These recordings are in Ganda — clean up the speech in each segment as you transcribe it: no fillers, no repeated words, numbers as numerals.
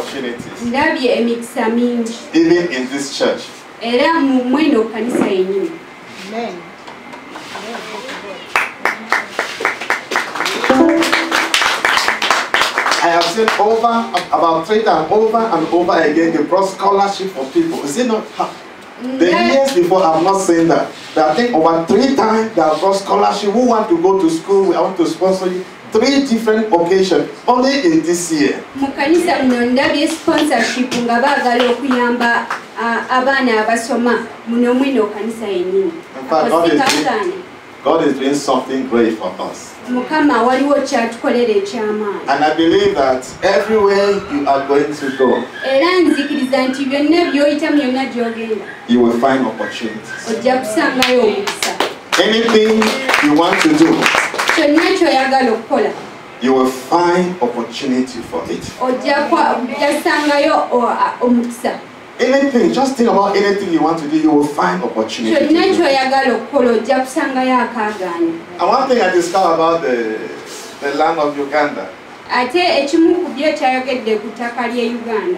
opportunities. Even in this church. Amen. I have said about 3 times over and over again, they brought scholarship for people. Is it not? The years before, I've not seen that. But I think over 3 times they have brought scholarship. Who want to go to school? I want to sponsor you. 3 different occasions, only in this year. Sponsorship God is doing something great for us. And I believe that everywhere you are going to go, you will find opportunities. Anything you want to do, you will find opportunity for it. Anything, just think about anything you want to do, you will find opportunity to do. And one thing I discovered about the land of Uganda,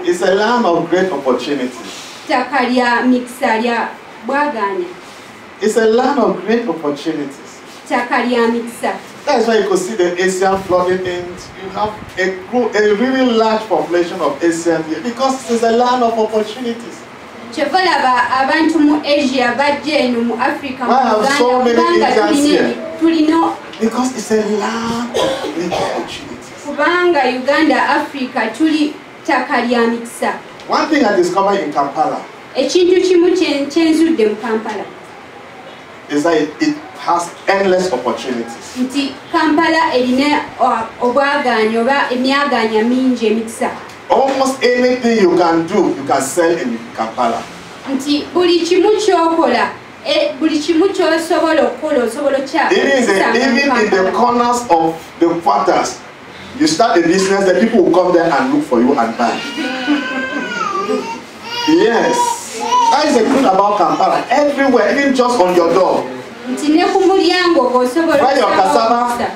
it's a land of great opportunities. It's a land of great opportunities. That's why you could see the Asian flooding in. You have a really large population of Asians here because it's a land of opportunities. Why have so many Asians here? Because it's a land of great opportunities. One thing I discovered in Kampala is that it has endless opportunities. Almost anything you can do, you can sell in Kampala. Even in the corners of the quarters, you start a business, the people will come there and look for you and buy. Yes. That is the good about Kampala. Everywhere, even just on your door. Fry your cassava.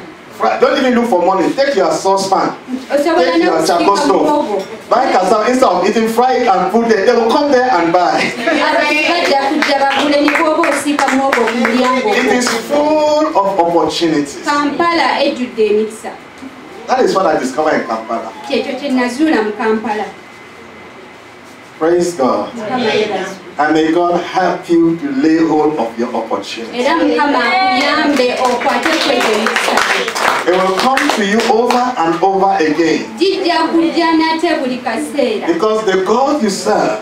Don't even look for money. Take your saucepan. Take your charcoal stove. Buy cassava. Instead of eating, fry it and put it. They will come there and buy. It is full of opportunities. That is what I discovered in Kampala. Praise God. And may God help you to lay hold of your opportunity. It will come to you over and over again. Because the God you serve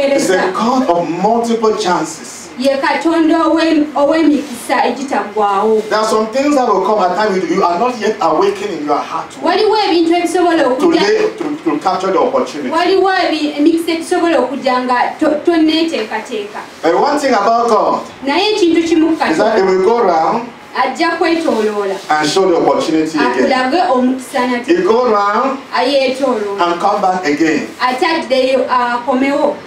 is a God of multiple chances. There are some things that will come at times you are not yet awakened in your heart to capture the opportunity. But one thing about God is that it will go around and show the opportunity again. It go around and come back again.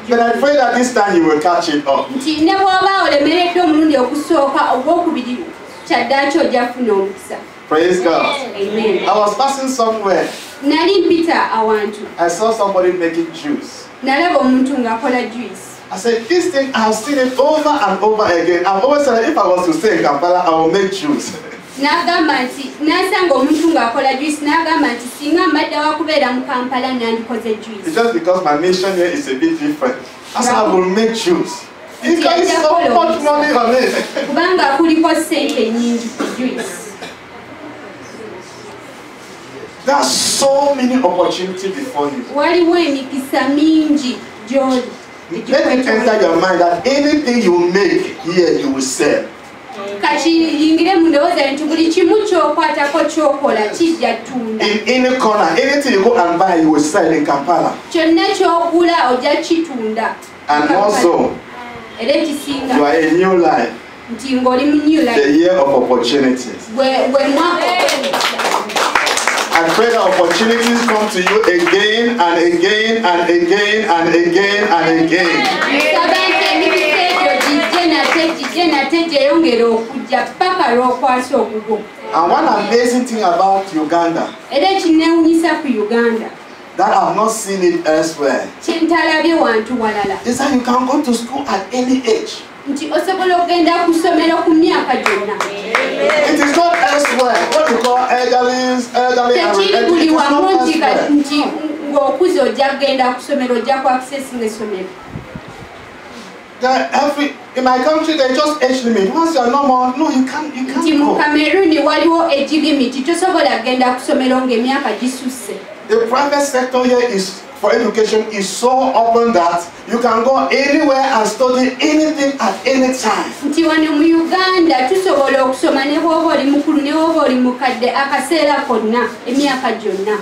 But I pray that this time you will catch it up. Praise God. Amen. I was passing somewhere. I saw somebody making juice. I said, this thing, I have seen it over and over again. I've always said, if I was to stay in Kampala, I will make juice. It's just because my mission here is a bit different. I said, I will make juice. There is so much money on it. There are so many opportunities before you. Let it enter your mind that anything you make here, you will sell. In any corner, anything you go and buy, you will sell in Kampala. And also, you are a new life. The year of opportunities. I pray that opportunities come to you again and again and again and again and again. And one amazing thing about Uganda that I've not seen it elsewhere is that you can go to school at any age. It is not elsewhere. What you call elderly and in my country, they just age limit. Once you are no more, no, you can't go. The private sector here is for education is so open that you can go anywhere and study anything at any time.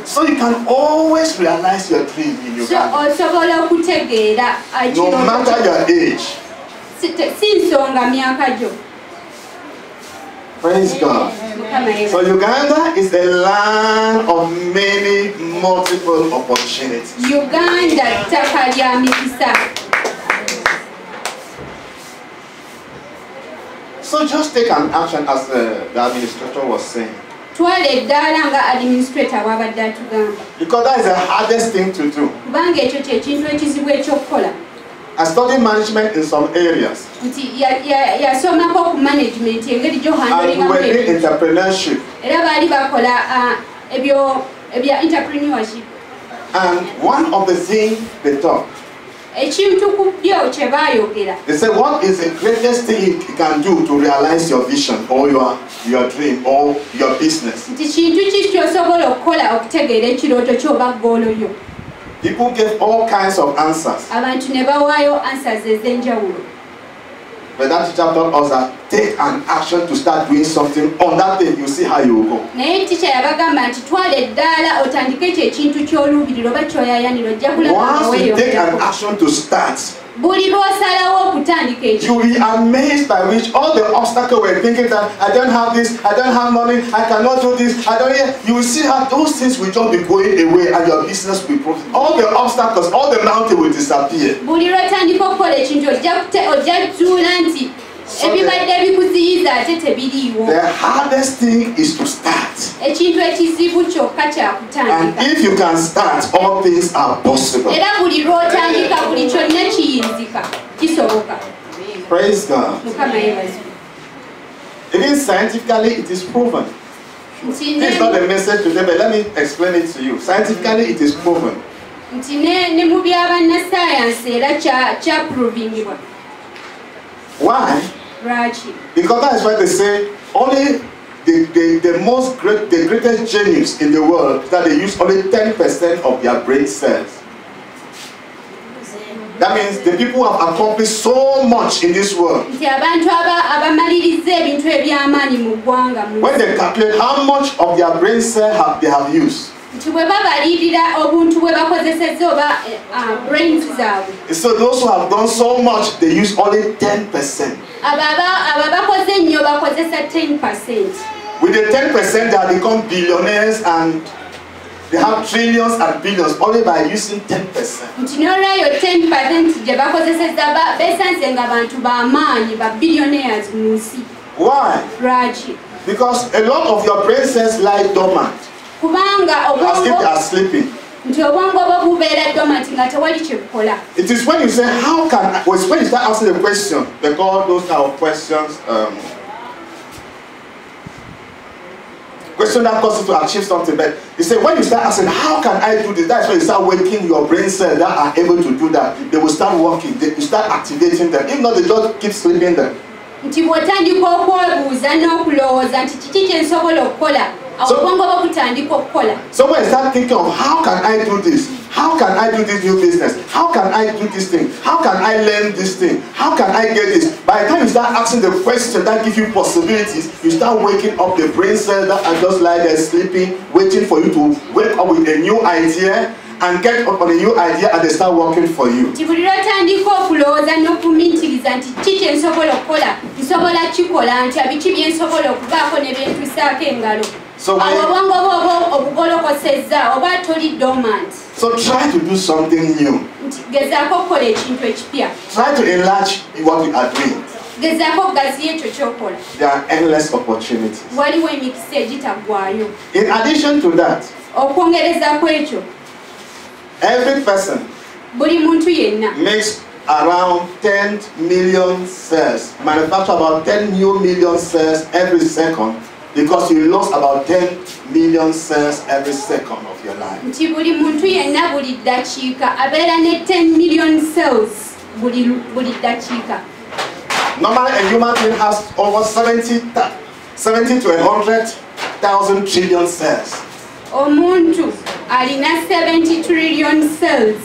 So you can always realize your dream in Uganda. No matter your age. Praise God. So Uganda is a land of many multiple opportunities. So just take an action as the administrator was saying. Because that is the hardest thing to do. I studied management in some areas. And we were doing entrepreneurship. And one of the things they taught, they said, what is the greatest thing you can do to realize your vision or your dream or your business? People gave all kinds of answers. But that teacher taught us that take an action to start doing something. On that day, you see how you will go. Once you take an action to start, you will be amazed by which all the obstacles were thinking that I don't have this, I don't have money, I cannot do this, I don't. You will see how those things will just be going away and your business will profit. All the obstacles, all the mountains will disappear. So the hardest thing is to start. And if you can start, all things are possible. Praise God. Even scientifically, it is proven. This is not a message today, but let me explain it to you. Scientifically, it is proven. Why? Because that is why they say only the greatest genius in the world, that they use only 10% of their brain cells. That means the people who have accomplished so much in this world, when they calculate how much of their brain cells they have used, so those who have done so much, they use only 10%. With the 10%, they have become billionaires and they have trillions and billions only by using 10%. Why? Because a lot of your brain cells lie dormant, as if they are sleeping. It is when you say, how can I, when you start asking the question, they call those kind of questions, question that causes you to achieve something. But you say, when you start asking, how can I do this? That's when you start waking your brain cells that are able to do that. They will start working, you start activating them. If not, they just keep sleeping them. So when you start thinking of how can I do this? How can I do this new business? How can I do this thing? How can I learn this thing? How can I get this? By the time you start asking the question that gives you possibilities, you start waking up the brain cells that are just like they're sleeping, waiting for you to wake up with a new idea and get up on a new idea and they start working for you. So try to do something new. Try to enlarge what you are doing. There are endless opportunities. In addition to that, Every person makes around 10 million cells, manufacture about 10 new million cells every second, because you lost about 10 million cells every second of your life. Normally, a human being has over 70 to 100,000 trillion cells. Omuntu alina 70 trillion cells.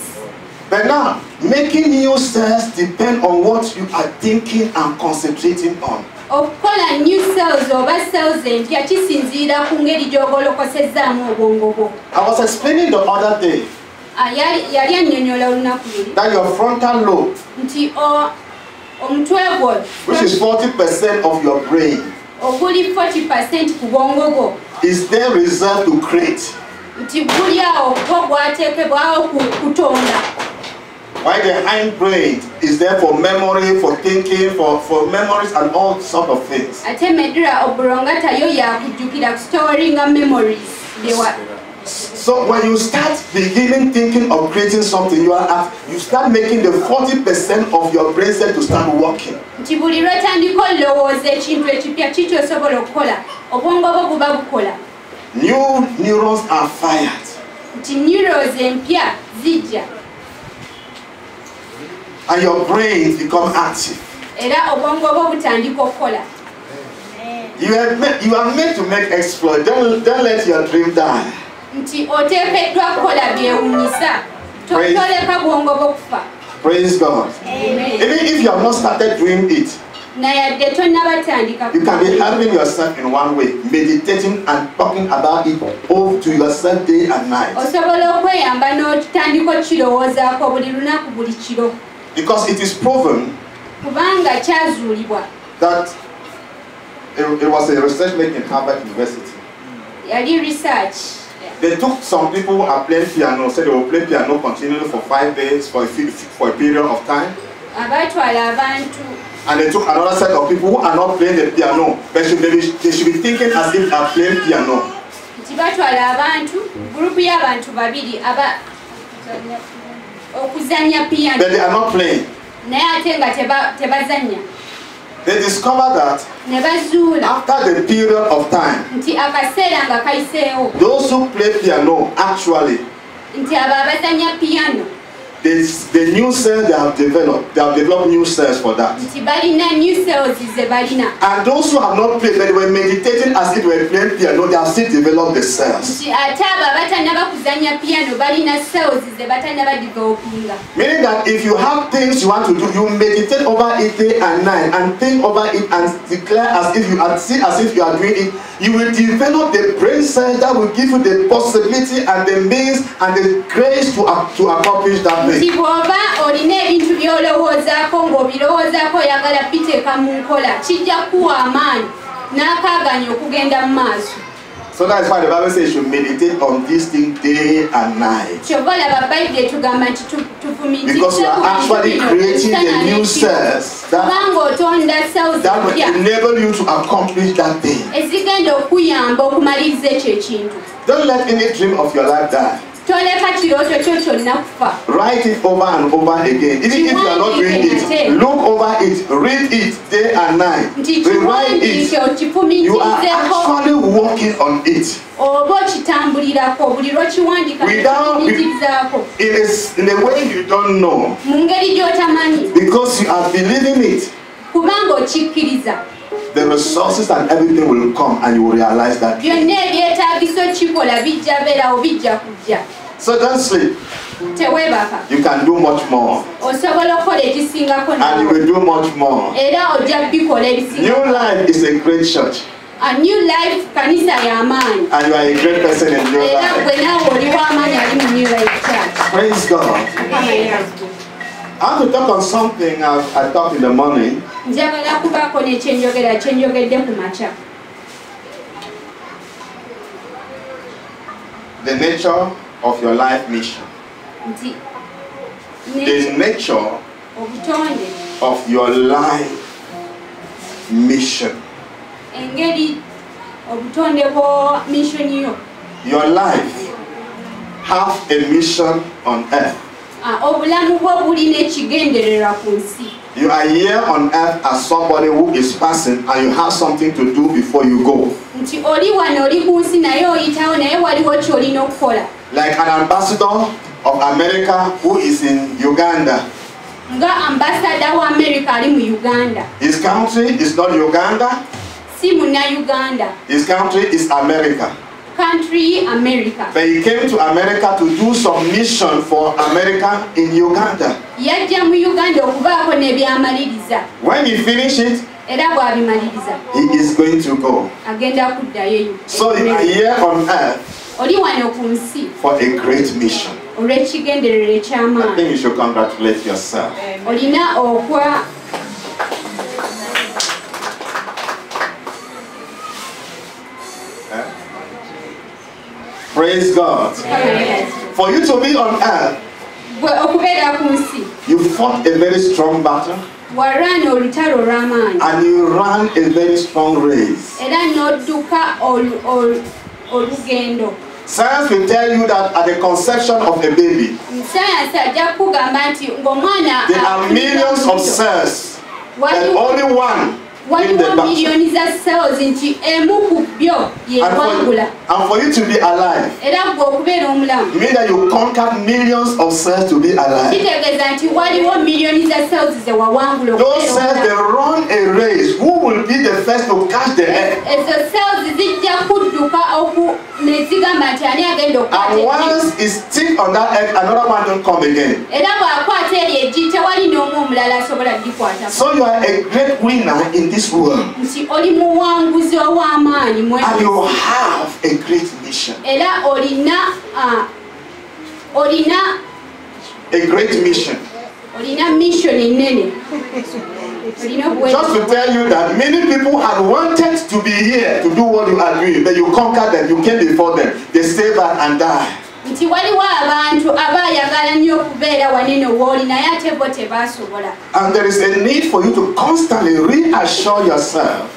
But now, making new cells depend on what you are thinking and concentrating on. Okukola new cells oba cells empya kisinziira ku ngeri gy'ogolokosezzaamu obwongo bwo. I was explaining the other day that your frontal lobe, which is 40% of your brain, is then reserved to create. While the hind brain is there for memory, for thinking, for memories and all sorts of things. So when you start beginning thinking of creating something, you start making the 40% of your brain cell to start working. New neurons are fired. And your brain become active. You are meant to make exploit. Don't let your dream die. Praise God. Amen. Even if you have not started doing it, you can be helping yourself in one way, meditating and talking about it over to yourself day and night. Because it is proven that it was a research made in Harvard University. They took some people who are playing piano, said they will play piano continually for 5 days for a period of time. And they took another set of people who are not playing the piano, but they should be thinking as if they are playing piano. But they are not playing. They discovered that after the period of time, those who play piano actually, the new cells they have developed new cells for that. And those who have not played, they were meditating as if they were playing piano, they have still developed the cells. Meaning that if you have things you want to do, you meditate over it day and night and think over it and declare as if you are doing it, you will develop the brain cells that will give you the possibility and the means and the grace to accomplish that thing. So that's why the Bible says you should meditate on this thing day and night. Because you are actually creating the new cells that will enable you to accomplish that thing. Don't let any dream of your life die. Write it over and over again. Even if you are not doing it, look over it, read it day and night, rewrite it. You are actually working on it. In a way you don't know, because you are believing it. The resources and everything will come and you will realize that. So don't sleep. You can do much more. And you will do much more. New Life is a great church. A new life, kanisa ya amani. And you are a great person in your life. Praise God. I want to talk on something I talked in the morning. The nature of your life mission. The nature of your life mission. Your life have a mission on earth. You are here on earth as somebody who is passing, and you have something to do before you go. Like an ambassador of America who is in Uganda. His country is not Uganda. His country is America. But he came to America to do some mission for America in Uganda. When he finishes it, he is going to go. So you are here on earth for a great mission. I think you should congratulate yourself. Praise God. For you to be on earth, you fought a very strong battle. And you ran a very strong race. Science will tell you that at the conception of a baby, there are millions of cells, and only one in the battle. And for you to be alive, mean that you conquered millions of cells to be alive. Those cells, they run a race. Who will be the first to catch the egg? And once it's stick on that egg, another one don't come again. So you are a great winner in this world. And you have a great mission. A great mission. Just to tell you that many people had wanted to be here to do what you are doing, but you conquered them, you came before them, they stay back and die. And there is a need for you to constantly reassure yourself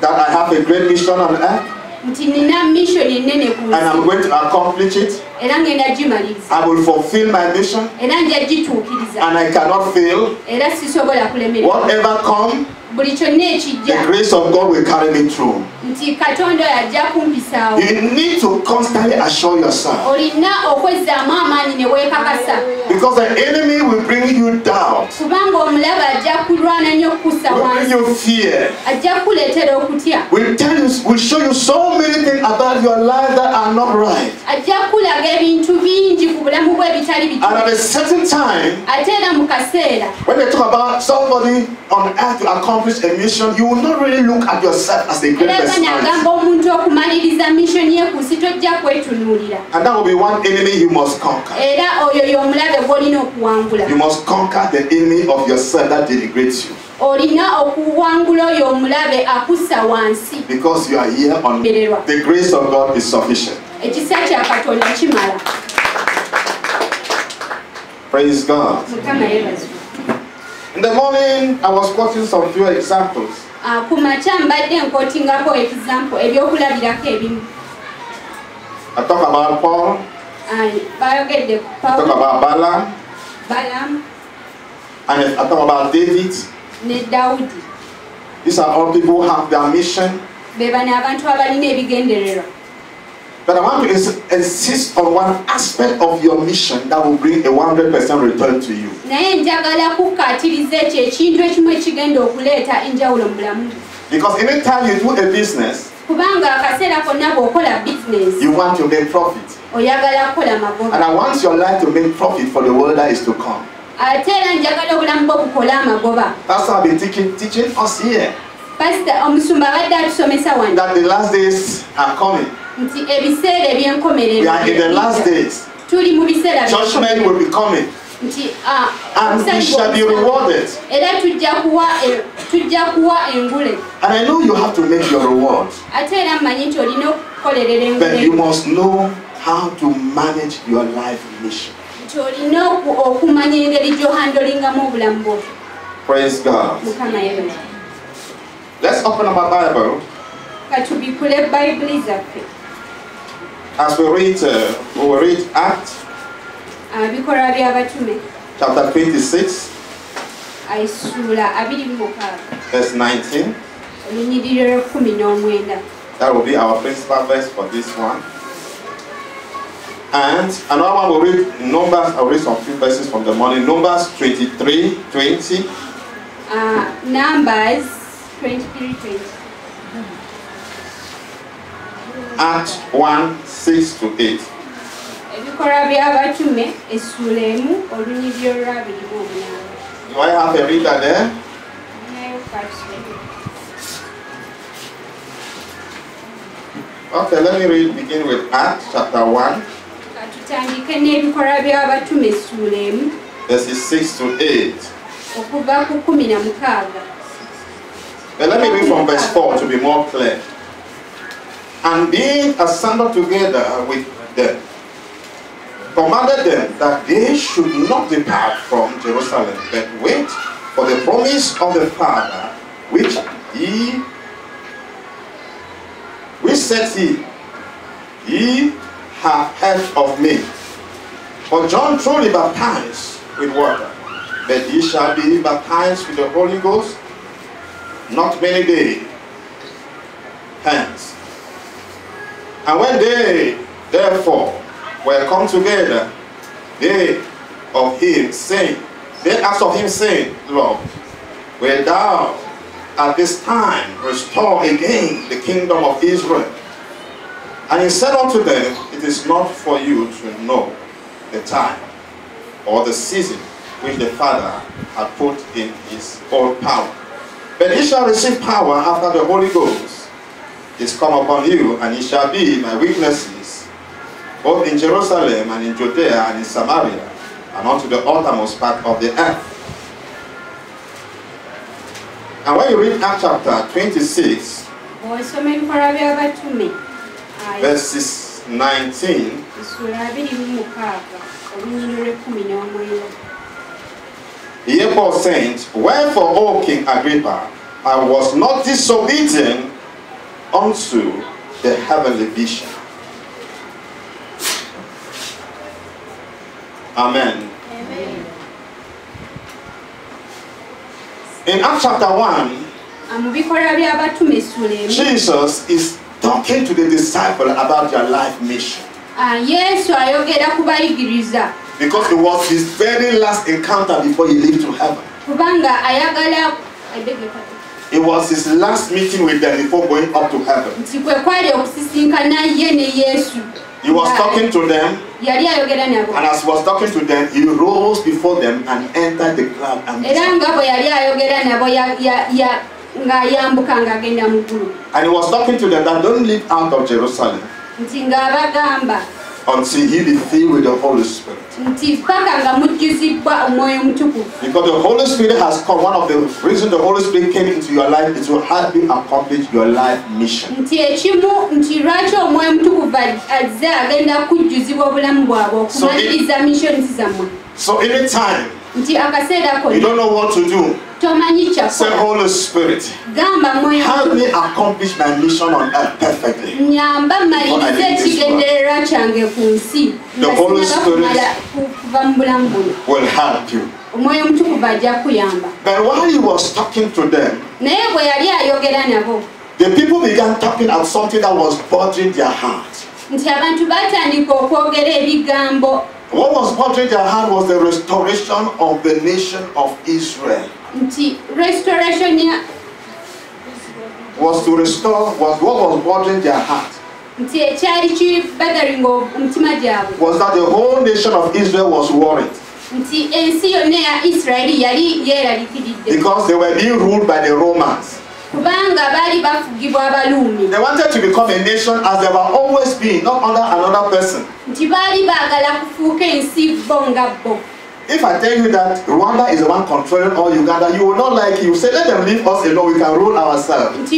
that I have a great mission on earth. And I'm going to accomplish it. I will fulfill my mission. And I cannot fail. Whatever comes, the grace of God will carry me through. You need to constantly assure yourself. Because the enemy will bring you doubt. Will bring you fear. Will show you so many things about your life that are not right. And at a certain time, when they talk about somebody on earth to accomplish a mission, you will not really look at yourself as a great person. And that will be one enemy you must conquer. You must conquer the enemy of yourself that denigrates you. Because you are here on the grace of God is sufficient. Praise God. In the morning, I was quoting some few examples. I talk about Paul. I talk about Balaam. And I talk about David. These are all people who have their mission. But I want to insist on one aspect of your mission that will bring a 100% return to you. Because anytime you do a business, you want to make profit. And I want your life to make profit for the world that is to come. That's why I've been teaching us here. That the last days are coming. We are in the last days. Judgment will be coming. And we shall be rewarded. And I know you have to make your reward. But you must know how to manage your life mission. Praise God. Let's open up our Bible katubikule Bible zaffe. As we will read Acts Bikolwa by'abatume chapter 26, ayisula 26 verse 19. olunyiriro 19. That will be our principal verse for this one. And another one will read Numbers. I'll read some few verses from the morning. Numbers 23:20. Numbers 23:20. Acts 1:6-8. Ebikolwa by'abatume essula emu olunyiriro lwa 28. Do I have a reader there? Okay, let me begin with Acts chapter 1. Tutandike n'ebikolwa by'abatume essula emu Verses 6-8. okuva ku 16. But let me read from verse 4 to be more clear. And being assembled together with them, commanded them that they should not depart from Jerusalem, but wait for the promise of the Father, which said ye have heard of me. For John truly baptized with water, but ye shall be baptized with the Holy Ghost not many days hence. And when they therefore were come together, they asked of him, saying, Lord, wilt thou at this time restore again the kingdom of Israel? And he said unto them, it is not for you to know the time or the season which the Father had put in his own power. But ye shall receive power after the Holy Ghost is come upon you, and ye shall be my witnesses, both in Jerusalem and in Judea and in Samaria, and unto the uttermost part of the earth. And when you read Acts chapter 26, verses 19, here Paul saying, wherefore, O King Agrippa, I was not disobedient unto the heavenly vision. Amen. Amen. In Acts chapter 1, Jesus is talking to the disciple about their life mission. Because it was his very last encounter before he left to heaven. It was his last meeting with them before going up to heaven. He was talking to them, and as he was talking to them, he rose before them and entered the cloud. And he was talking to them that don't live out of Jerusalem until he be filled with the Holy Spirit. Because the Holy Spirit has come. One of the reasons the Holy Spirit came into your life is to help you accomplish your life mission. So anytime you don't know what to do, say, Holy Spirit, help me accomplish my mission on earth perfectly. The Holy Spirit will help you. But while he was talking to them, the people began talking about something that was bothering their heart. What was bothering their heart was the restoration of the nation of Israel. Was to restore what was bothering their heart. Was that the whole nation of Israel was worried. Because they were being ruled by the Romans. They wanted to become a nation as they were always been, not under another person. If I tell you that Rwanda is the one controlling all Uganda, you will not like it. You say, let them leave us alone, we can rule ourselves.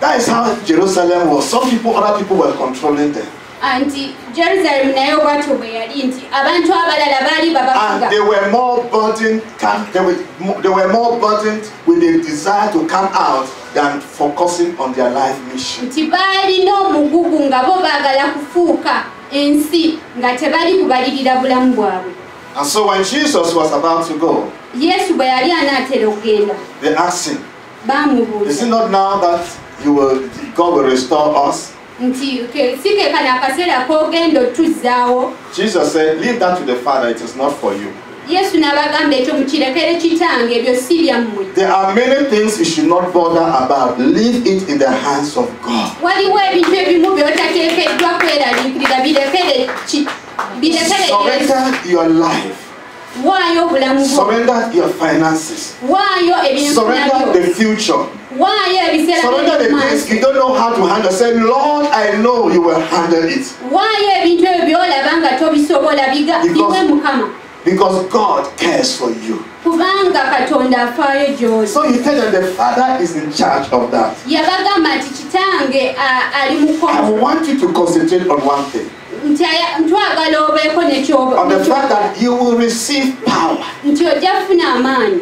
That is how Jerusalem was. Some people, other people were controlling them. anti Jerusalem nayo bwatyo bwe yali nti abantu abalala baali babafuga. And they were more burdened with the desire to come out than focusing on their life mission. Nti baali n'omugugu nga bo baagala kufuuka ensi nga tebali kubalirira bulamu bwabwe. And so when Jesus was about to go, Yesu bwe yali anaatera okugenda, they asked him, baamubuuza is it not now that God will restore us? nti si ke kano akaseera k'ogenda otuzzaawo? Jesus said, leave that to the Father, it is not for you. Yesu n'abagamba ekyo mukirekere kitange, ebyo si byammwe. There are many things you should not bother about. Leave it in the hands of God. Waliwo ebintu ebimu by'otateekeddwa kweraliikirira, birekere Surrender your life. waayo obulamu bwo, Surrender your finances. waayo ebintu Surrender nabyo, the future. waayo ebiseera Surrender the things you don't know how to handle. Say, Lord, I know you will handle it. waayo ebintu ebyo by'olaba nga tobisobola biwe Mukama. Because God cares for you. Kubanga Katonda afaayo gy'oli. So you tell them the Father is in charge of that. Yabagamba nti kitange ali mu I want you to concentrate on one thing. ntwagala obeeko On the fact that you will receive power nti ojja kufuna amaanyi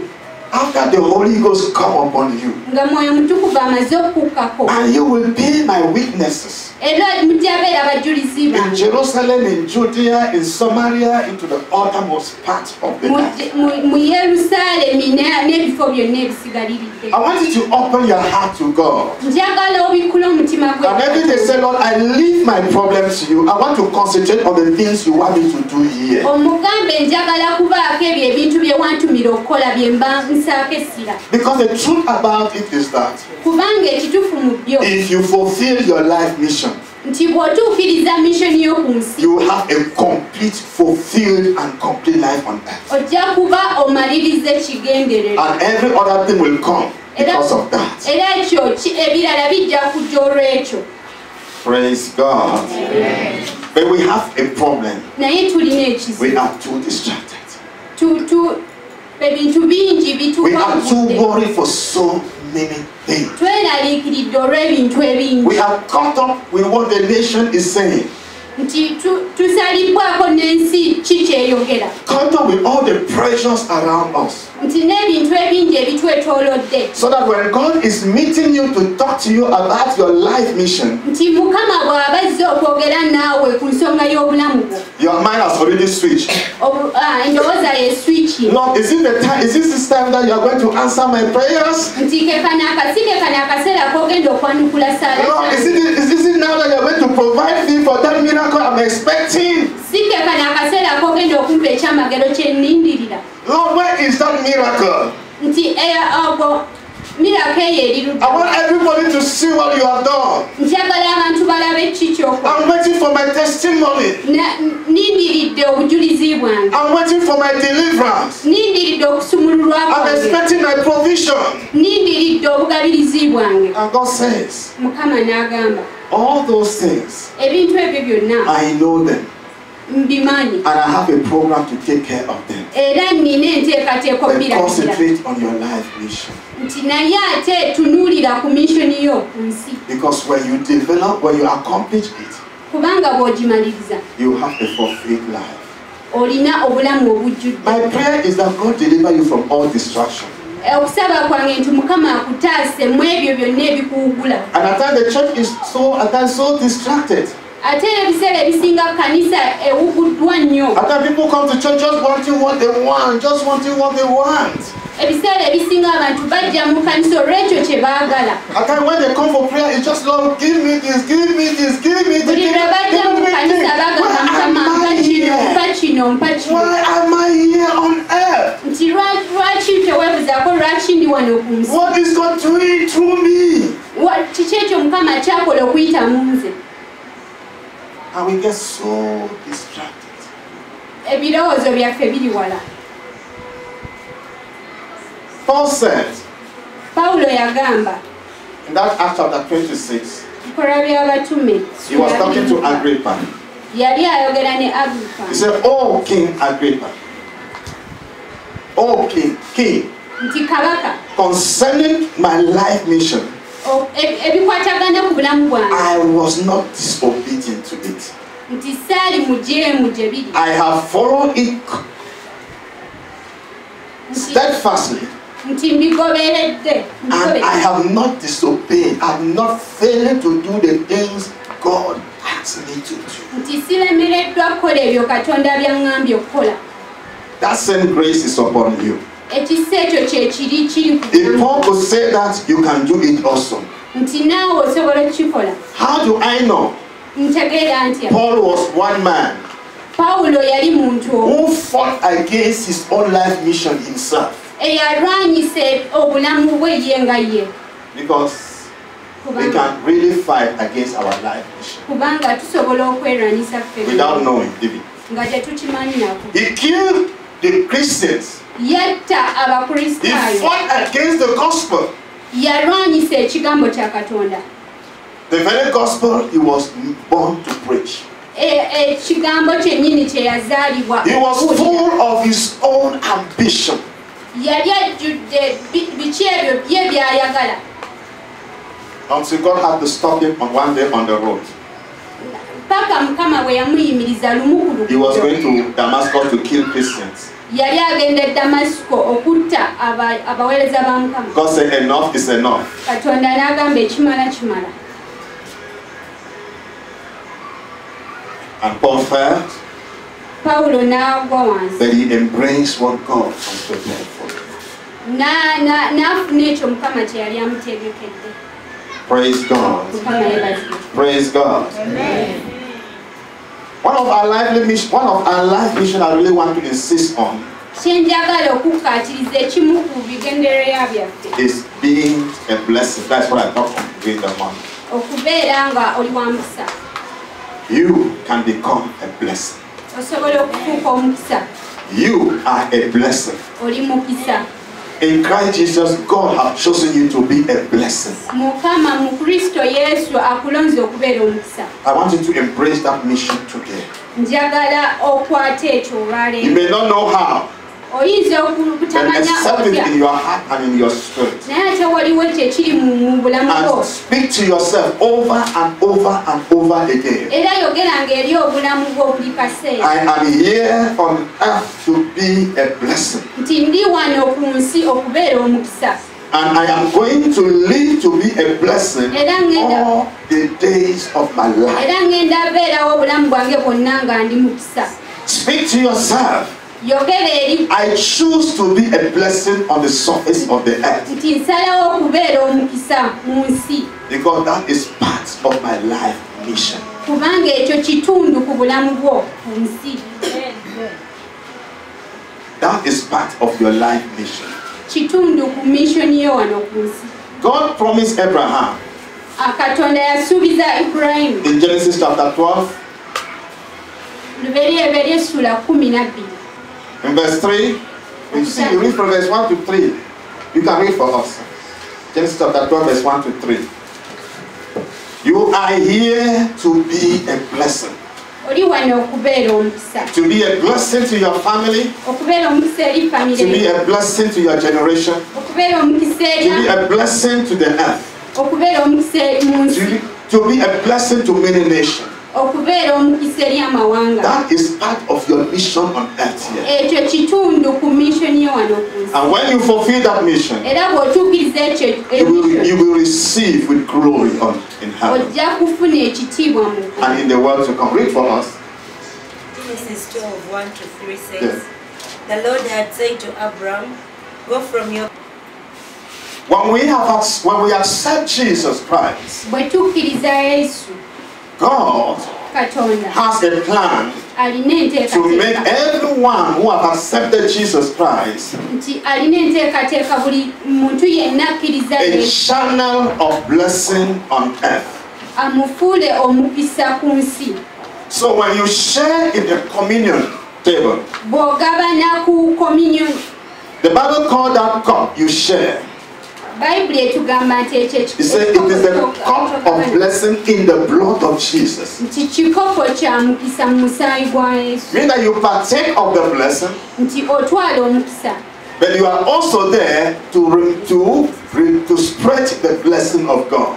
after the Holy Ghost come upon you. nga Mwoyo Mutukuvu amaze okukkako, And you will be my witnesses. era mujja beera abajulizi In bange Jerusalem, in Judea, in Samaria, into the uttermost part of the earth. mu Yerusaalemi n'ebifo byonna ebisigaliriridde. I want you to open your heart to God. Njagala obikkula omutima gwe. And every day say, Lord, I leave my problems to you. I want to concentrate on the things you want me to do here. Omugambe njagala kubaako ebyo ebintu bye wantumira okukola bye mba nsaako essira. Because the truth about it is that Kubanga ekituufu mu byo if you fulfill your life mission, nti bw'otuukiriza missoni y'oku nsi, you will have a complete, fulfilled and complete life on earth. ojja kuba omaliriza ekigendererwa. And every other thing will come because of that. Era ekyo ebirala bijja kujja olw'ekyo. Praise God. Amen. But we have a problem. Naye tulina ekizibu. We are too distracted. Ebintu bingi We are too bituwabudde. worried for so many things. Tweraliikiridde olw'ebintu ebingi. We are caught up with what the nation is saying. Nti tusalibbwako n'ensi ki kyeyogera. Caught up with all the pressures around us. Nti n'ebintu ebingi ebitwetoolodde. So that when God is meeting you to talk to you about your life mission, Nti Mukama bw'abazze okwogera naawe ku nsonga y'obulamu bwo, your mind has already switched. endowooza ye-switch. Lord, is this time that you are going to answer my prayers? Nti ke kano akaseera k'ogenda okwanukula saala Lord, zange. is it now that you are going to provide me for that miracle I'm expecting? Si ke kano akaseera k'ogenda okumpa ekyamagero kye nnindirira. Lord, where is that miracle? Nti ogwo mirako eyo erirudde. I want everybody to see what you have done. Njagala abantu balabe ki ky'okola. I'm waiting for my testimony. Nindiridde obujulizi bwange. I'm waiting for my deliverance. Nindiridde okusumululwa I'm bwange. expecting my provision. Nindiridde obugabirizi bwange. And God says, Mukama n'agamba, all those things, ebintu ebyo byonna I know them. mbimanyi. And I have a program to take care of them. Era nina enteekateeka But obirabirira. concentrate on your life mission. Nti naye ate tunuulira ku missoni yo ku nsi. Because when you accomplish it, Kubanga bw'ogimaliriza, you have a fulfilled life. olina obulamu obujjudde. My prayer is that God deliver you from all distraction. Okusaba kwange nti Mukama akutaase mu ebyo byonna ebikuwugula. And at times the church is so distracted. Ate ebiseera ebisinga kanisa ewuguddwa nnyo. At times people come to church just wanting what they want, just wanting what they want. Ebiseera ebisinga abantu bajja mu kanisa olw'ekyo kye baagala. At times when they come for prayer, it's just, Lord, give me this, give me this, give me this. Buli lwe bajja mu kanisa bagamba Mukama mpa kino mpa kino. Why am I here on earth? Nti lwaki teweebuzaako lwaki ndi wano ku nsi? What is God doing through me? Kiki ekyo Mukama kyakola okuyita mu nze? And we get so distracted. Ebirowoozo byaffe biri wala. Paul said Pawulo yagamba in that Acts chapter 26, Bikolwa by'Abatume. he was talking to Agrippa. Yali ayogera ne Agripa. He said, "Oh King Agrippa, oh King, Nti kabaka, concerning my life mission, ebikwatagana ku bulamu bwange. I was not disobedient to it." I have followed it steadfastly. And I have not disobeyed. I have not failed to do the things God asks me to do. That same grace is upon you. If Paul could say that, you can do it also. How do I know? Paul was one man who fought against his own life mission himself. Because we can really fight against our life mission without knowing. He killed the Christians. He fought against the gospel. The very gospel he was born to preach. He was full of his own ambition. Until God had to stop him on one day on the road. He was going to Damascus to kill Christians. God said enough is enough. And Paul felt that he embraced what God has prepared for him. Praise God. Praise God. Amen. One of our life mission I really want to insist on is being a blessing. That's what I talk about during the month. You can become a blessing. You are a blessing. In Christ Jesus, God has chosen you to be a blessing. I want you to embrace that mission today. You may not know how, but accept it in your heart and in your spirit. And speak to yourself over and over and over again. I am here on earth to be a blessing. And I am going to live to be a blessing all the days of my life. Speak to yourself. I choose to be a blessing on the surface of the earth. Because that is part of my life mission. That is part of your life mission. God promised Abraham in Genesis chapter 12. In verse 3, you read from verse 1 to 3. You can read for us. Genesis chapter 12, verse 1 to 3. You are here to be a blessing. To be a blessing to your family. To be a blessing to your generation. To be a blessing to the earth. To be a blessing to many nations. That is part of your mission on earth here. And when you fulfill that mission, you will receive with glory in heaven and in the world to come. Read for us. Genesis 12, 1 to 3 says, yes. The Lord had said to Abram, go from your... When we accept Jesus Christ, God has a plan to make everyone who has accepted Jesus Christ a channel of blessing on earth. So when you share in the communion table, the Bible called that cup you share. It says it is the cup of blessing in the blood of Jesus. Meaning that you partake of the blessing, but you are also there to spread the blessing of God.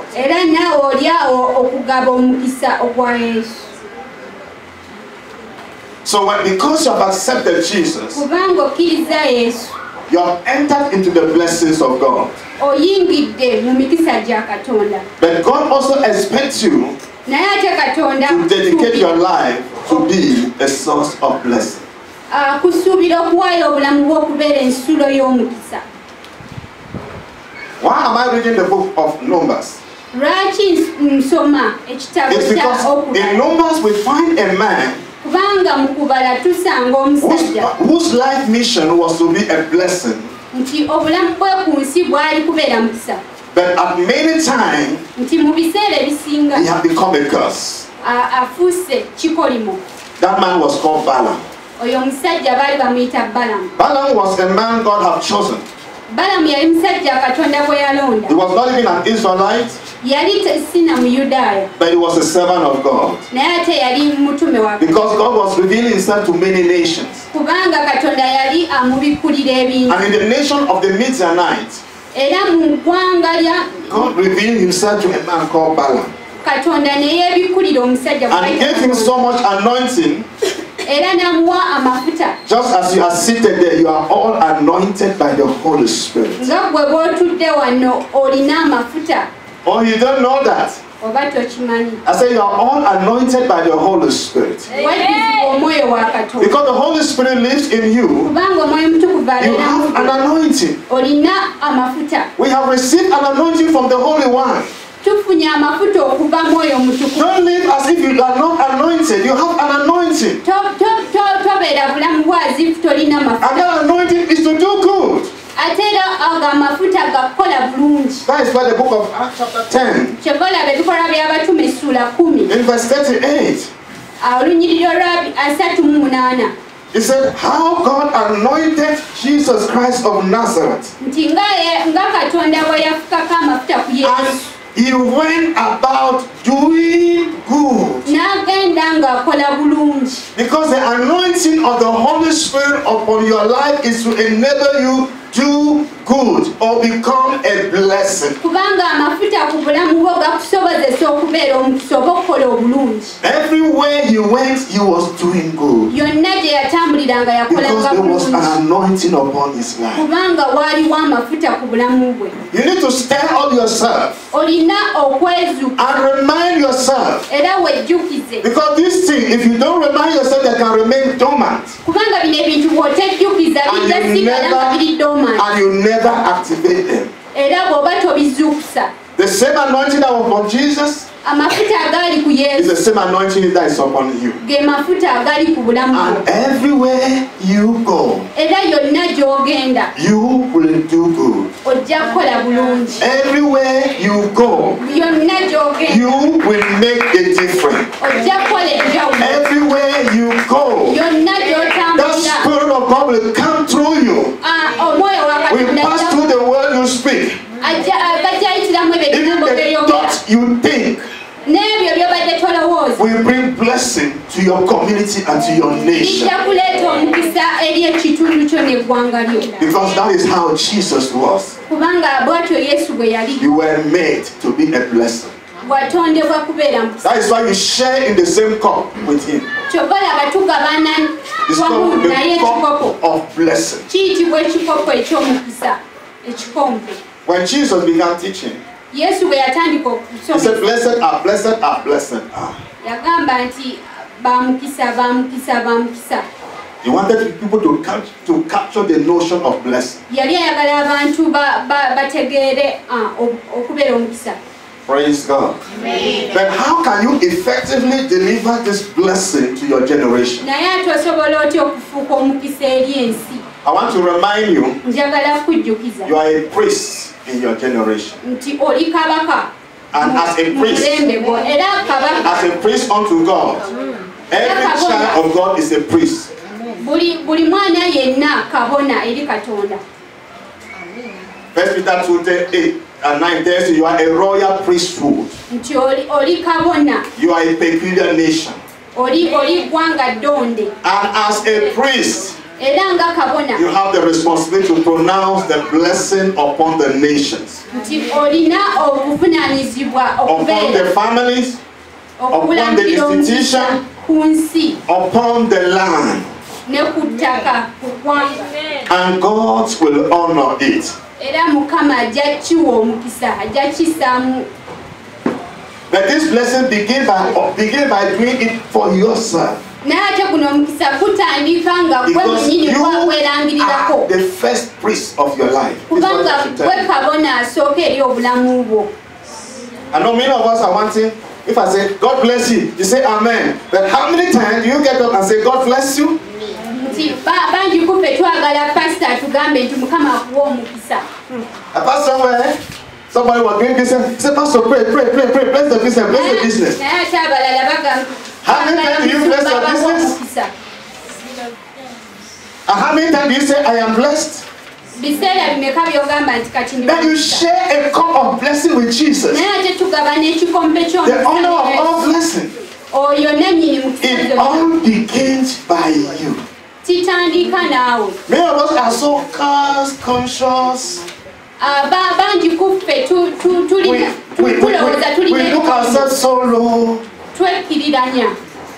So because you have accepted Jesus, kubanga okkiriza Yesu you have entered into the blessings of God. oyingidde mu mikisa gya Katonda. But God also expects you Naye ate Katonda to dedicate your life to be a source of blessing. kusuubira okuwaayo obulamu bwo okubeera ensulo y'omukisa. Why am I reading the book of Numbers? Lwaki nsoma ekitabo It's kya because in Okubala? Numbers we find a man Kubanga mu kubala tusanga omusajja whose life mission was to be a blessing. nti obulamu bwe ku nsi bwali kubeera mukisa, But at many times nti mu biseera ebisinga he had become a curse. afuuse kikolimo. That man was called Balaam. Oyo omusajja baali bamuyita Balamu. Balaam was a man God had chosen. Balamu yali musajja Katonda gwe yalonda. He was not even an Israelite, Yali sina Muyudaaya, but he was a servant of God. naye ate yali mutume wa Because God was revealing himself to many nations. kubanga Katonda yali amubikkulira ebintu. And in the nation of the Midianites, Era mu ggwanga lya God revealed himself to a man called Balaam. Katonda ne yeebikkulira omusajja And gave him so much anointing. era n'amuwa amafuta. Just as you are seated there, you are all anointed by the Holy Spirit. Nga gwe bw'otudde wano olina amafuta, Oh, you don't know that? oba tokimanyi. I say you are all anointed by the Holy Spirit. Waddizibwa omwoyo wa Katonda. Because the Holy Spirit lives in you, Kubanga omwoyo mutukuvu you abeera have mu an ggwe. anointing. Olina amafuta. We have received an anointing from the Holy One. Tufunye amafuta okuva mwoyo mutukuvu. Don't live as if you are not anointed. You have an anointing. Tobeera bulamu bwazifu tolina And mafuta. that anointing is to do good. Ate era ago amafuta gakukola bulungi. That is why the book of Acts chapter 10, Kyova olaba ebikolwa by'abatume essula 10 in verse 38, olunyiriri olwa 38 it said, how God anointed Jesus Christ of Nazareth. nti nga Katonda bwe yafukako amafuta ku And Yesu he went about doing good. n'agenda ng'akola bulungi. Because the anointing of the Holy Spirit upon your life is to enable you do good or become a blessing. Kubanga amafuta ku bulamu bwo gakusobozesa okubeera omukisa oba okukola obulungi. Everywhere he went, he was doing good. Yonna gye yatambuliranga Because yakolanga there was bulungi. an anointing upon his life. Kubanga waaliwo amafuta ku bulamu bwe. You need to stir up yourself Olina okwezuka and remind yourself. era wejjukize. Because this thing, if you don't remind yourself, they can remain dormant. Kubanga bino ebintu bw'otejjukiza bijja sigala nga biri dormant. And you never activate them. Era bw'oba tobizuukusa. The same anointing that was upon Jesus Amafuta agali ku is Yesu the same anointing that is upon you. ge mafuta agali ku bulamu bwo. And everywhere you go, Era yonna gy'ogenda you will do good. ojja kukola bulungi. Everywhere you go, Yonna gy'ogenda you will make a difference. ojja kukola enjawulo. Everywhere you go, Yonna that gy'otambulira Spirit of God will come through you. omwoyo wa Will Katonda pass through the word you speak. bajja ayitiramu ebyo Even ebigambo the by'oyogera thoughts you think n'ebyo by'obadde tolowooza will bring blessing to your community and to your nation. bijja kuleeta omukisa eri ekitundu kyo n'eggwanga lyo. Because that is how Jesus was. Kubanga bw'atyo Yesu bwe yali You were made to be a blessing. bw'atondebwa kubeera mukisa. That is why you share in the same cup with him. Kyova olaba tugabana It's wamu called the naye ekikopo. cup of blessing. Kiyitibwa ekikopo eky'omukisa, ekikompe. When Jesus began teaching, Yesu bwe yatandika he said, okusomesa blessed are, blessed are, blessed are. yagamba nti bamukisa bamukisa bamukisa. He wanted people to capture the notion of blessing. Yali ayagala abantu bategeere okubeera omukisa. Praise God. Amen. But how can you effectively deliver this blessing to your generation? Naye ate osobola otya okufuuka omukisa eri ensi? I want to remind you, Njagala kujjukiza you are a priest in your generation. nti oli kabaka And as a mu priest, mulembe gwo. Era kabaka as a priest unto God, every child of God is a priest. buli mwana yenna kabona eri Katonda. 1 Peter 2:8-9 tells you, you are a royal priesthood. Nti oli kabona, You are a peculiar nation. oli ggwanga ddonde. And as a priest, Era nga kabona you have the responsibility to pronounce the blessing upon the nations, nti olina obuvunaanyizibwa upon the okubeera families, upon the okubulangira omukisa institution, upon the land, and God will honor it. But this blessing begin by doing it for yourself. Because you are the first priest of your life. I know many of us are wanting, if I say, God bless you, you say amen. But how many times do you get up and say, God bless you? Apart somewhere, somebody was doing business, he said, Pastor, pray, bless the business, bless the business. How many times do you bless your business? And how many times do you say, I am blessed? Then you share a cup of blessing with Jesus. The honor of all blessing. It all begins by you. Many of us are so cost conscious. We look ourselves so low.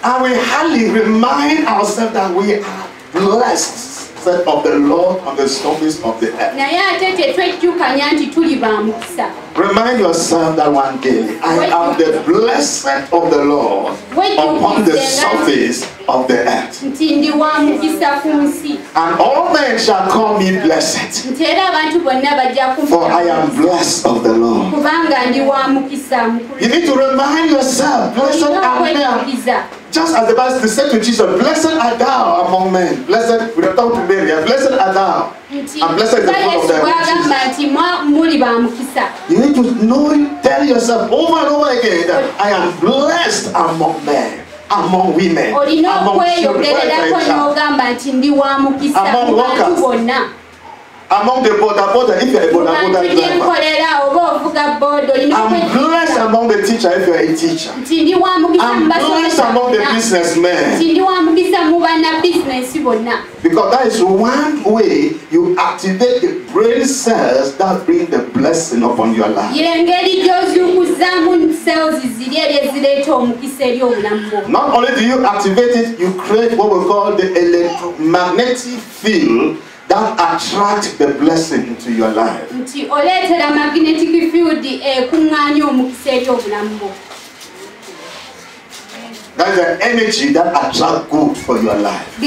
And we hardly remind ourselves that we are blessed of the Lord on the surface of the earth. Remind yourself that one day I am the blessed of the Lord upon the surface of the earth. And all men shall call me blessed, for I am blessed of the Lord. You need to remind yourself, blessed are men. Just as the Bible said to Jesus, blessed art thou among men. Blessed, we are talking to Mary, blessed art thou. And blessed is the fruit of thy womb. You need to know, tell yourself over and over again that I am blessed among men, among women, among children, among workers, among the border, if you are a border driver. I'm blessed among the teacher if you are a teacher. I'm blessed among the businessmen. Because that is one way you activate the brain cells that bring the blessing upon your life. Not only do you activate it, you create what we call the electromagnetic field that attract the blessing into your life. That is the energy that attracts good for your life.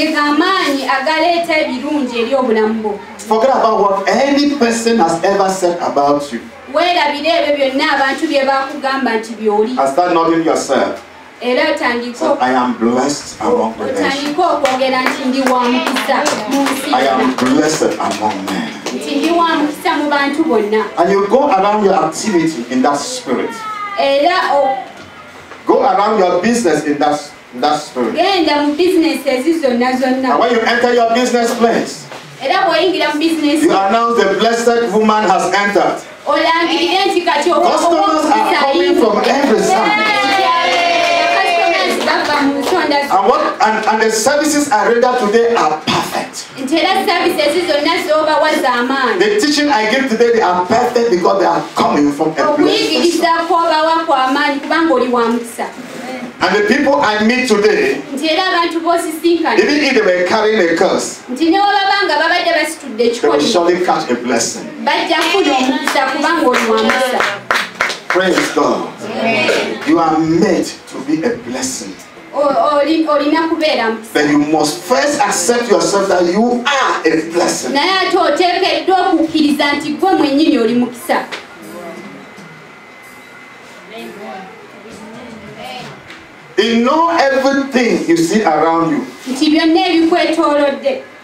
Forget about what any person has ever said about you. And start nodding yourself. So I am blessed among the nations. I am blessed among men. And you go around your activity in that spirit. Go around your business in that spirit. And when you enter your business place, you announce the blessed woman has entered. Customers are coming from every side. And the services I rendered today are perfect. The teaching I give today, they are perfect because they are coming from a blessed. And the people I meet today, even if they were carrying a curse, they will surely catch a blessing. Praise God. You are made to be a blessing. But you must first accept yourself that you are a blessing. You know everything you see around you.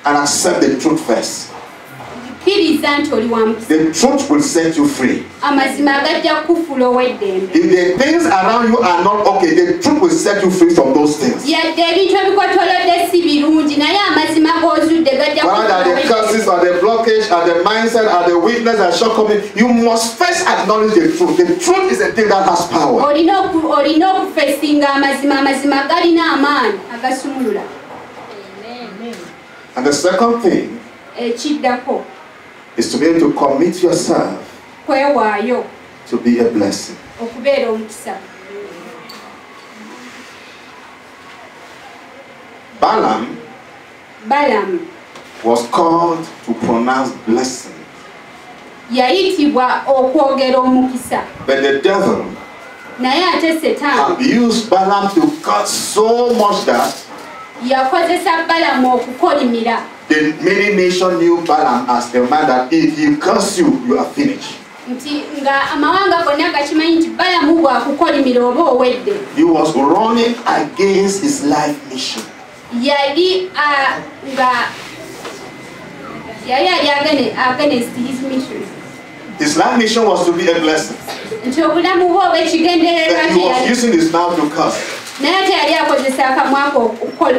And accept the truth first. The truth will set you free. If the things around you are not okay, the truth will set you free from those things. Whether the curses or the blockage or the mindset or the weakness or shortcoming, you must first acknowledge the truth. The truth is the thing that has power. And the second thing is to be able to commit yourself to be a blessing. Balaam was called to pronounce blessing. yayitibwa okwogera omukisa. But the devil Naye ate Setaani abused Balaam to curse so much that yakozesa Balamu okukolimira. the many nations knew Balaam as a man that if he curse you, you are finished. Nti nga amawanga gonna gakimanyi nti Balamu bwakukolimira oba owedde. He was running against his life mission. Yali against his mission. His life mission was to be a blessing. Nti obulamu bwe obw'ekigendererwa But he was using his mouth to curse. naye ate yali akozesa akamwa ke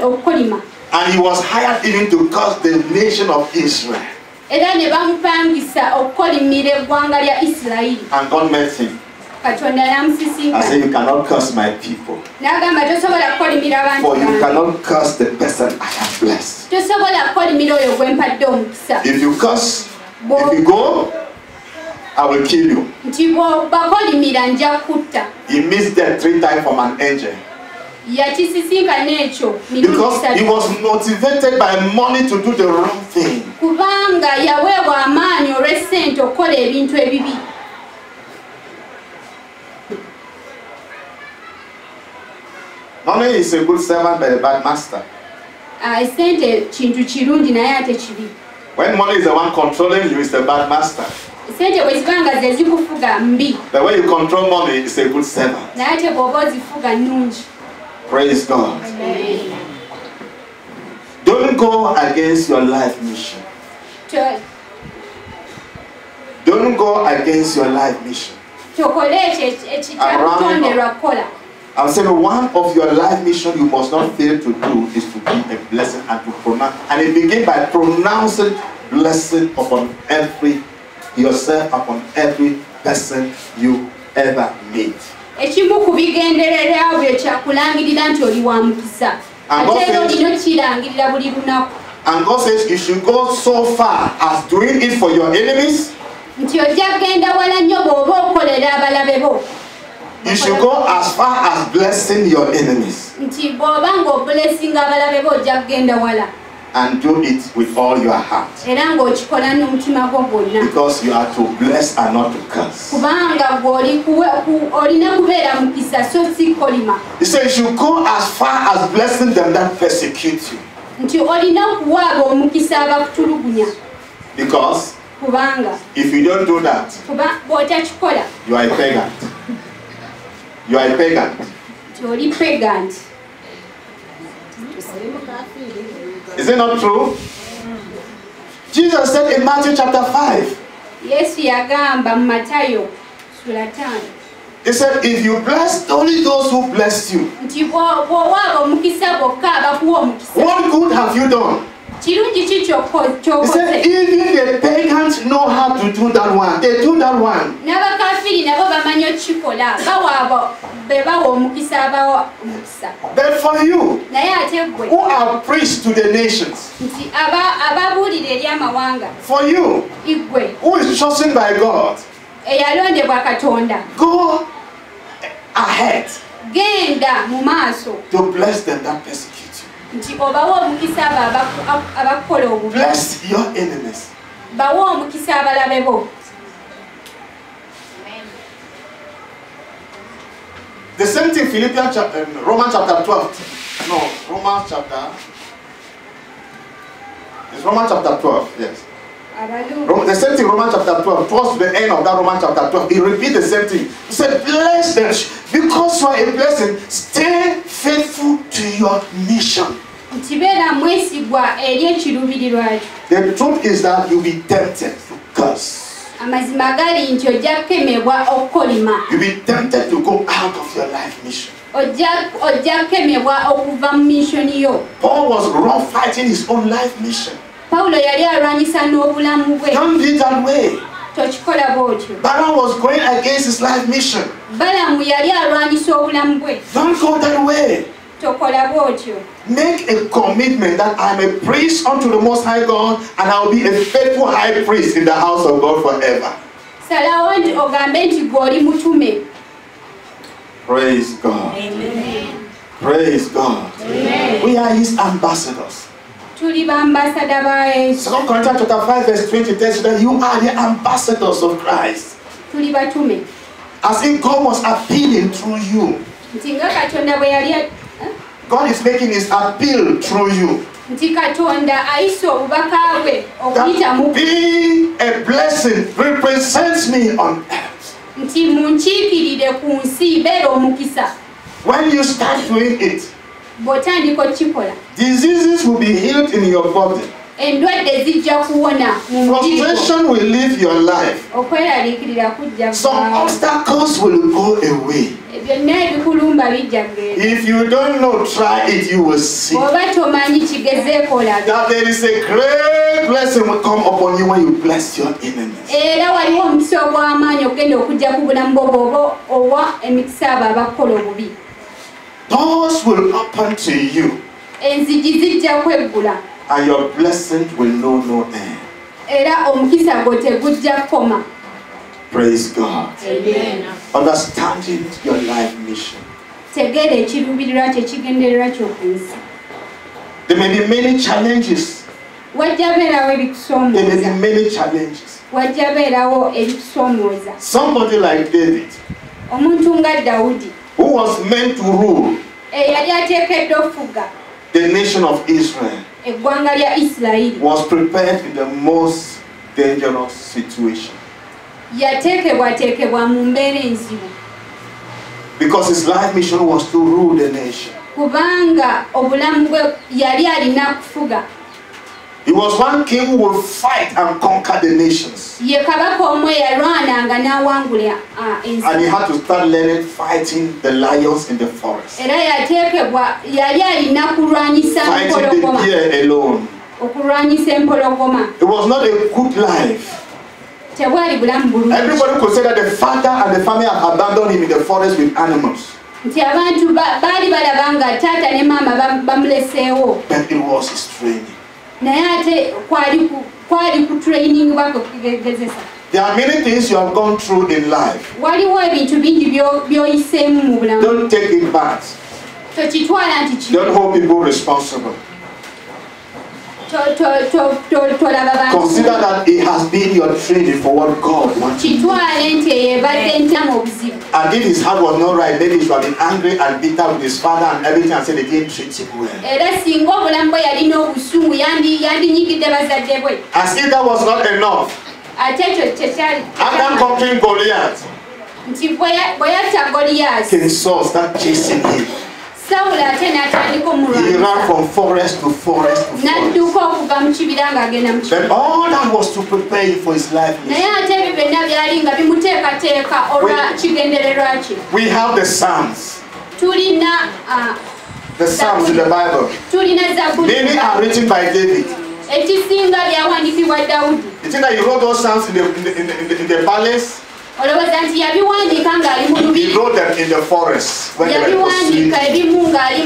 okukolima. And he was hired even to curse the nation of Israel. Era ne bamupangisa okukolimira eggwanga lya Isirayiri. And God met him. Katonda I n'amusisinkana. said, you cannot curse my people. N'agamba tosobola kukolimira abantu For you bange. cannot curse the person I have blessed. Tosobola kukolimira oyo gwe mpadde omukisa. If you curse, if you go, I will kill you. Nti bw'obakolimira nja kutta. He missed death 3 times from an angel. Yakisisinkana ekyo Because he was motivated by money to do the wrong thing. kubanga yaweebwa amaanyi olw'essente okukola ebintu ebibi. Money is a good servant but a bad master. Essente kintu kirungi naye ate kibi. When money is the one controlling you, it's a bad master. Essente bwe zibanga ze zikufuga mbi. But when you control money, it's a good servant. Naye ate bw'oba ozifuga nnungi. Praise God. Amen. Don't go against your life mission. Don't go against your life mission. Tokole ekyo ekitakutonderwa kukola. I'm saying one of your life mission you must not fail to do is to be a blessing and to pronounce. And it begins by pronouncing blessing upon yourself, upon every person you ever meet. Ekimu ku bigendererwa bwe kyakulangirira nti oli wa mukisa. Ate era olina okirangirira buli lunaku. And God says you should go so far as doing it for your enemies. Nti ojja kgenda wala nnyo bw'oba okolera abalabe bo. You should go as far as blessing your enemies. Nti bw'oba ng'obulesinga abalabe bo ojja kgenda wala. And do it with all your heart. Era ng'okikola n'omutima gwo gwonna. Because you are to bless and not to curse. Kubanga olina kubeera mukisa so si kolima. He said you should go as far as blessing them that persecute you. Nti olina kuwaaba omukisa abakutulugunya. Because Kubanga if you don't do that, bw'otakikola you are a pagan. You are a pagan. nti oli pagant. Is it not true? Jesus said in Matthew chapter 5, Yesu yagamba mu Matayo sura 5 he said, if you bless only those who bless you, nti bw'owaaba omukisa bokka abakuwa omukisa. what good have you done? Kirungi ki He said, ky'okoze? even the pagans know how to do that one. They do that one. N'abakafiri nabo bamanyi okukikola. Be bawa omukisa abawa omukisa. But for you, Naye ate gwe who are priests to the nations, nti ababuulira eri amawanga, for you, igwe who is chosen by God, eyalondebwa Katonda, go ahead genda mu maaso to bless them that persecute you. nti obawa omukisa abo abakukola obubi. Bless your enemies. Bawa omukisa abalabe bo. The same thing, Romans chapter 12. No, Romans chapter. It's Romans chapter 12, yes. The same thing, Romans chapter 12. Towards the end of that Romans chapter 12, he repeats the same thing. He said, bless them. Because you are a blessing, stay faithful to your mission. The truth is that you'll be tempted to curse. Amazima gali nti ojja kukemebwa okukolima. You'll be tempted to go out of your life mission. Ojja kukemebwa okuva mu missoni yo. Paul was fighting his own life mission. Paulo yali alwanyisa n'obulamu bwe. Don't be that way. Tokikola bw'otyo. Balaam was going against his life mission. Balamu yali alwanyisa obulamu bwe. Don't go that way. Tokola bw'otyo. Make a commitment that I'm a priest unto the Most High God and I'll be a faithful high priest in the house of God forever. Salawo nti ogambe nti gwe oli mutume. Praise God. Amen. Praise God. Amen. We are his ambassadors. tuli bambasada ba Yesu. 2 Corinthians chapter 5 verse 20 tells you that you are the ambassadors of Christ. Tuli batume. As if God was appealing through you. Nti nga Katonda bwe yali God is making his appeal through you. nti Katonda ayise obubaka bwe okuyita mu Being a blessing represents me on earth. nti munkiikirire ku nsi beera omukisa. When you start doing it, bw'otandika okukikola diseases will be healed in your body. endwadde zijja kuwona mu mubiri gwo. Frustration will leave your life. Okweraliikirira kujja Some kuvaawo. obstacles will go away. byonna ebikulumba bijja kugenda. If you don't know, try it, you will see. Bw'oba tomanyi kigezeeko olabe. That there is a great blessing will come upon you when you bless your enemies. Era waliwo omukisa ogw'amaanyi ogenda okujja ku bulamu bwo bw'oba owa emikisa abo abakola obubi. Doors will open to you. Enzigi zijja kweggula. And your blessing will know no end. Era omukisa gwo tegujja kukoma. Praise God. Amen. Understanding your life mission. Tegeera ekiruubirirwa kye kigendererwa ky'oku nsi. There may be many challenges. Wajja beerawo There may be ebikusoomooza. many challenges. Wajja beerawo ebikusoomooza. Somebody like David, Omuntu nga Dawudi who was meant to rule eyali ateekeddwa okufuga the nation of Israel, eggwanga lya Isirayiri, was prepared in the most dangerous situation. yateekebwateekebwa mu mbeera enzibu. Because his life mission was to rule the nation. Kubanga obulamu bwe yali alina kufuga. He was one king who would fight and conquer the nations. Ye kabaka omwe yalwananga n'awangula ensi. And he had to start learning fighting the lions in the forest. Era yateekebwa yali alina kulwanyisa Fighting the empologoma. deer alone. Okulwanyisa empologoma. It was not a good life. Tebwali bulamu bulungi. Everybody could say that the father and the family had abandoned him in the forest with animals. Nti abantu baali balaba nga taata ne maama bamuleseewo. But it was his training. Naye ate kwali ku training bakugezesa. There are many things you have gone through in life. Waliwo ebintu bingi by'oyiseemu mu bulamu. Don't take it back. Tokitwala nti kiri. Don't hold people responsible. Tolaba bantu. Consider that it has been your training for what God wants. Kitwale nti ebadde ntama obuzibu. And if his heart was not right, maybe he should have been angry and bitter with his father and everything and said they didn't treat him well. Era singa obulamu bwe yalina obusungu yandinyigidde bazadde bwe. As if that was not enough. Ate ekyo tekyali. After conquering Goliath, Nti bwe yatta Goliath. King Saul started chasing him. Sawulo ate n'atandika He omulwanyisa. ran from forest to forest to forest. N'adduka okuva mu kibira ng'agenda mu kibira. But all that was to prepare him for his life Naye mission. ate ebyo byonna byali nga bimuteekateeka olwa kigendererwa kye. We have the Psalms. Tulina The Psalms in the Bible. tulina Zabbuli. Many are written by David. Ekisinga byawandiikibwa Dawudi. You think that he wrote those Psalms in the palace? Olowooza nti yabiwandiika ng'ali mu He lubiri. wrote them in the forest when they were pursuing Yabiwandiika him. ebimu ng'ali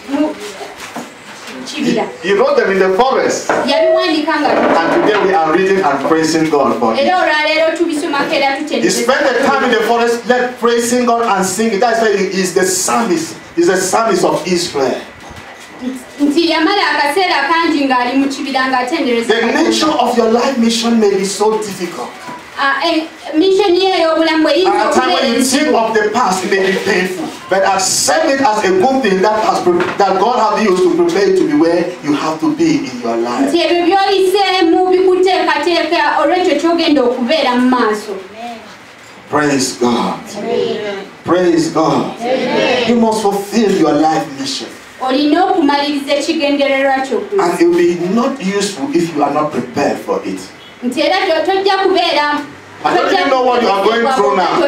mu kibira. He wrote them in the forest. Yabiwandiika nga And today we are reading and praising God for it. era olwaleero tubisomako era He tutendereza. spent the time in the forest praising God and singing. That's why he is the psalmist. He's the psalmist of Israel. Nti yamala akaseera kangi ng'ali mu kibira ng'atendereza. The nature of your life mission may be so difficult. Mission ye ey'obulamu At eyinza a time when you think okubeera of the past, it may be painful. But accept it as a good thing that God has used to prepare you to be where you have to be in your life. nti ebyo by'oyiseemu bikuteekateeka olw'ekyo ky'ogenda okubeera mu maaso. Praise God. Praise God. You must fulfill your life mission. Olina okumaliriza ekigendererwa ky'oku And it will be not useful if you are not prepared for it. nti era tojja kubeera. I don't even know what you are going through now.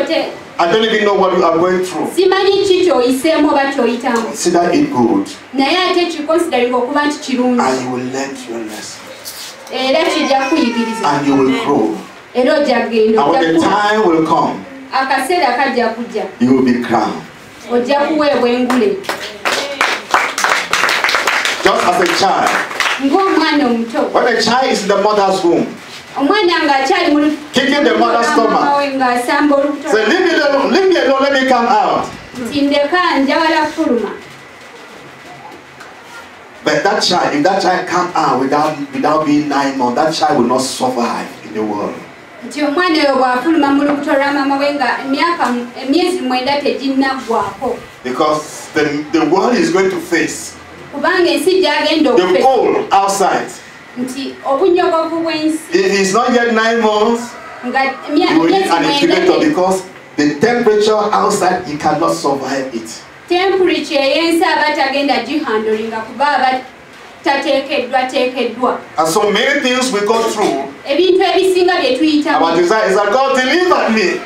I don't even know what you are going through. Simanyi ki ky'oyiseemu oba ky'oyitamu. Consider it good. Naye ate kikonsideringa okuba nti kirungi. And you will learn your lesson. Era kijja kuyigiriza. And you will grow. Era ojja kugenda. And when the time will come, Akaseera kajja kujja. you will be crowned. Ojja kuweebwa engule. Just as a child. Ng'omwana omuto. When a child is in the mother's womb, Omwana ng'akyali mu kicking the mother's stomach. ng'asamba olubuto. Say, leave me alone, let me come out. Nti ndeka njagala kufuluma. But that child, if that child come out without being 9 months, that child will not survive in the world. nti omwana oyo bw'afuluma mu lubuto lwa mama we nga emyezi 9 teginnaggwako. Because the world is going to face kubanga ensi gyagenda the cold outside. nti obunyogovu bw'ensi. If he's not yet 9 months, nga he will need an incubator emyezi because the temperature outside, he cannot survive it. temperature y'ensi aba tagenda gihandolinga kuba aba tateekeddwa. And so many things we go through. ebintu ebisinga bye tuyitamu. Our desire is that God delivered me.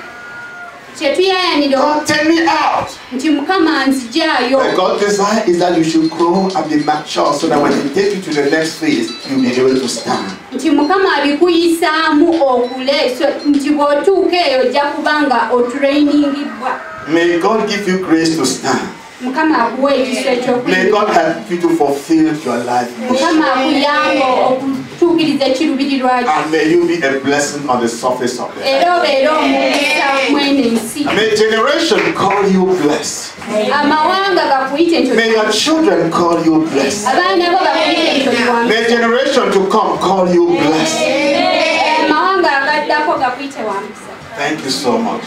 God take me out. nti mukama nzijaayo. The God's desire is that you should grow and be mature so that when He takes you to the next phase, you'll be able to stand. nti mukama abikuyisaamu okule nti bw'otuuka eyo ojja kubanga otrainingibwa. May God give you grace to stand. mukama akuwa ekisa ekyokuyiga. May God help you to fulfill your life mission. mukama akuyamba okutuukiriza ekiruubirirwa kyo. And may you be a blessing on the surface of the earth. era obeera omukisa mwene ensi. May generation call you blessed. amawanga gakuyite nti May your children call you blessed. abaana bo bakuyite nti oli wa May generation to come call you blessed. amawanga agaddako gakuyite wa mukisa. Thank you so much.